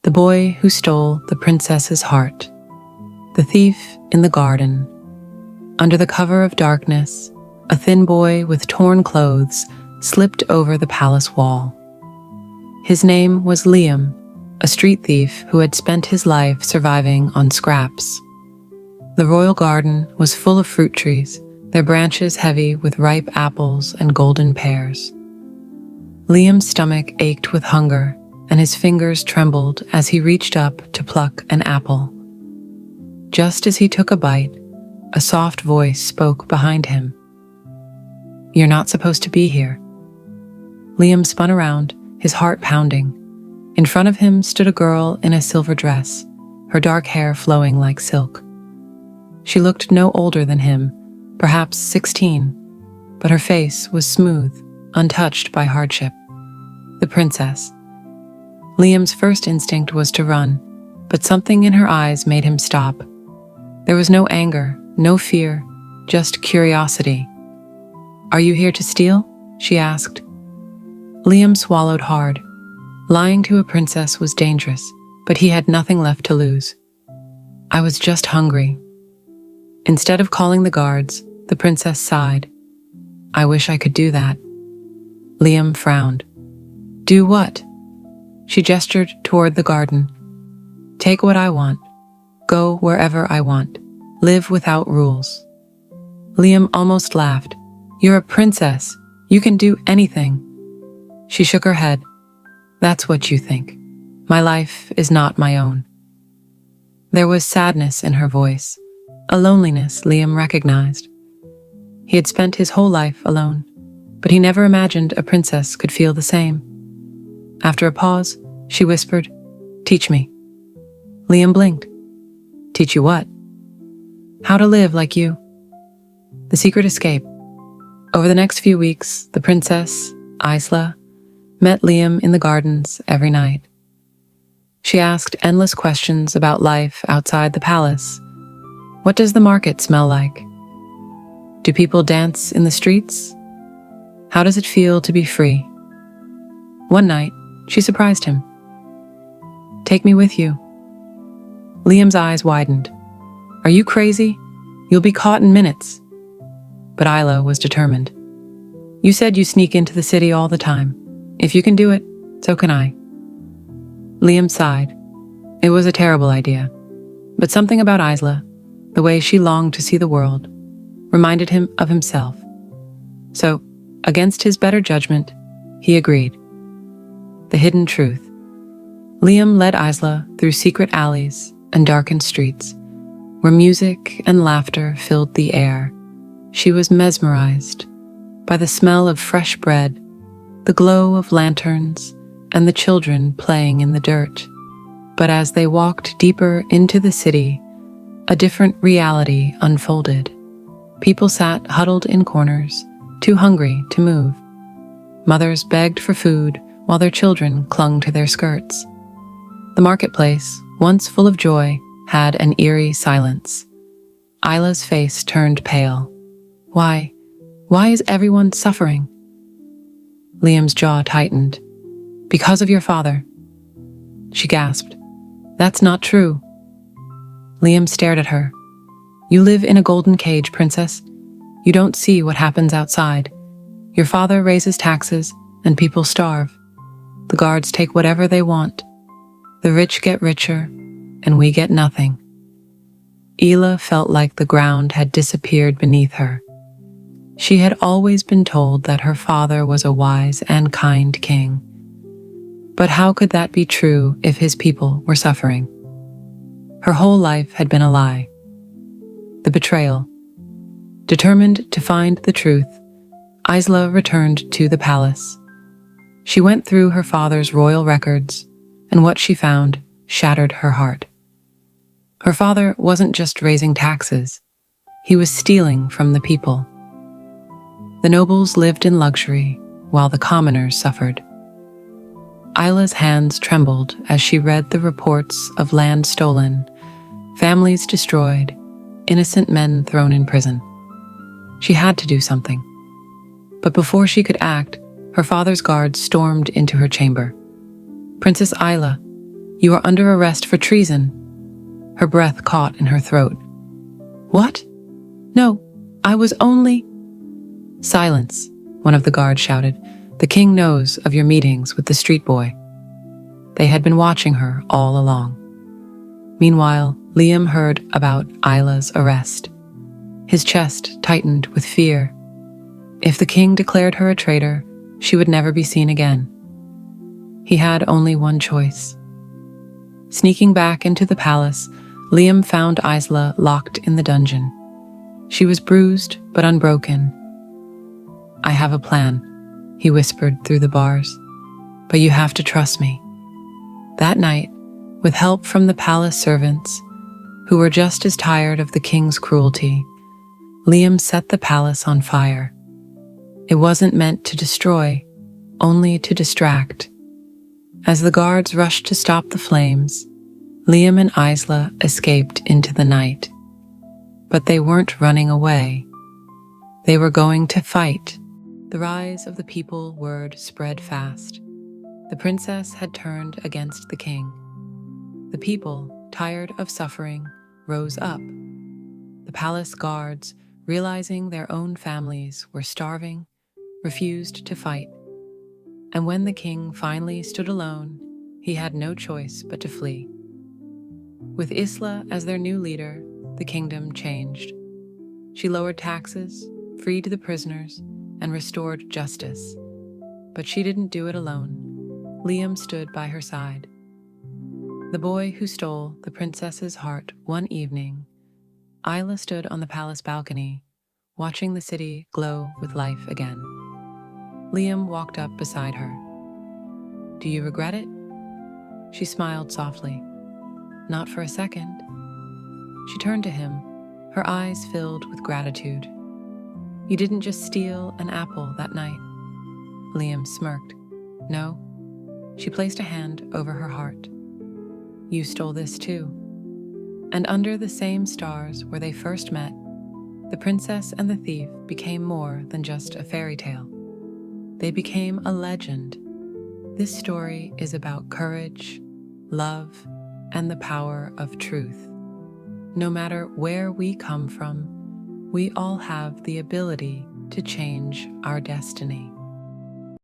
The boy who stole the princess's heart. The thief in the garden. Under the cover of darkness, a thin boy with torn clothes slipped over the palace wall. His name was Liam, a street thief who had spent his life surviving on scraps. The royal garden was full of fruit trees, their branches heavy with ripe apples and golden pears. Liam's stomach ached with hunger, and his fingers trembled as he reached up to pluck an apple. Just as he took a bite, a soft voice spoke behind him. "You're not supposed to be here." Liam spun around, his heart pounding. In front of him stood a girl in a silver dress, her dark hair flowing like silk. She looked no older than him, perhaps 16, but her face was smooth, untouched by hardship. The princess. Liam's first instinct was to run, but something in her eyes made him stop. There was no anger, no fear, just curiosity. "Are you here to steal?" she asked. Liam swallowed hard. Lying to a princess was dangerous, but he had nothing left to lose. "I was just hungry." Instead of calling the guards, the princess sighed. "I wish I could do that." Liam frowned. "Do what?" She gestured toward the garden. "Take what I want. Go wherever I want. Live without rules." Liam almost laughed. "You're a princess. You can do anything." She shook her head. "That's what you think. My life is not my own." There was sadness in her voice, a loneliness Liam recognized. He had spent his whole life alone, but he never imagined a princess could feel the same. After a pause, she whispered, "Teach me." Liam blinked. "Teach you what?" "How to live like you." The secret escape. Over the next few weeks, the Princess Isla met Liam in the gardens every night. She asked endless questions about life outside the palace. What does the market smell like? Do people dance in the streets? How does it feel to be free? One night, she surprised him. "Take me with you." Liam's eyes widened. "Are you crazy? You'll be caught in minutes." But Isla was determined. "You said you sneak into the city all the time. If you can do it, so can I." Liam sighed. It was a terrible idea, but something about Isla, the way she longed to see the world, reminded him of himself. So, against his better judgment, he agreed. The hidden truth. Liam led Isla through secret alleys and darkened streets, where music and laughter filled the air. She was mesmerized by the smell of fresh bread, the glow of lanterns, and the children playing in the dirt. But as they walked deeper into the city, a different reality unfolded. People sat huddled in corners, too hungry to move. Mothers begged for food while their children clung to their skirts. The marketplace, once full of joy, had an eerie silence. Isla's face turned pale. Why? Why is everyone suffering? Liam's jaw tightened. Because of your father. She gasped. That's not true. Liam stared at her. You live in a golden cage, princess. You don't see what happens outside. Your father raises taxes, and people starve. The guards take whatever they want. The rich get richer, and we get nothing. Isla felt like the ground had disappeared beneath her. She had always been told that her father was a wise and kind king. But how could that be true if his people were suffering? Her whole life had been a lie. The betrayal. Determined to find the truth, Isla returned to the palace. She went through her father's royal records, and what she found shattered her heart. Her father wasn't just raising taxes. He was stealing from the people. The nobles lived in luxury, while the commoners suffered. Isla's hands trembled as she read the reports of land stolen, families destroyed, innocent men thrown in prison. She had to do something. But before she could act, her father's guards stormed into her chamber. Princess Isla, You are under arrest for treason." Her breath caught in her throat. "What? No, I was only—" "Silence," one of the guards shouted. "The king knows of your meetings with the street boy." They had been watching her all along. Meanwhile, Liam heard about Isla's arrest. His chest tightened with fear. If the king declared her a traitor, she would never be seen again. He had only one choice. Sneaking back into the palace, Liam found Isla locked in the dungeon. She was bruised but unbroken. "I have a plan," he whispered through the bars, "but you have to trust me." That night, with help from the palace servants, who were just as tired of the king's cruelty, Liam set the palace on fire. It wasn't meant to destroy, only to distract. As the guards rushed to stop the flames, Liam and Isla escaped into the night. But they weren't running away. They were going to fight. The rise of the people word spread fast. The princess had turned against the king. The people, tired of suffering, rose up. The palace guards, realizing their own families were starving, refused to fight. And when the king finally stood alone, he had no choice but to flee. With Isla as their new leader, the kingdom changed. She lowered taxes, freed the prisoners, and restored justice. But she didn't do it alone. Liam stood by her side. The boy who stole the princess's heart one evening, Isla stood on the palace balcony, watching the city glow with life again. Liam walked up beside her. "Do you regret it?" She smiled softly. "Not for a second." She turned to him, her eyes filled with gratitude. "You didn't just steal an apple that night." Liam smirked. "No." She placed a hand over her heart. "You stole this too." And under the same stars where they first met, the princess and the thief became more than just a fairy tale. They became a legend. This story is about courage, love, and the power of truth. No matter where we come from, we all have the ability to change our destiny.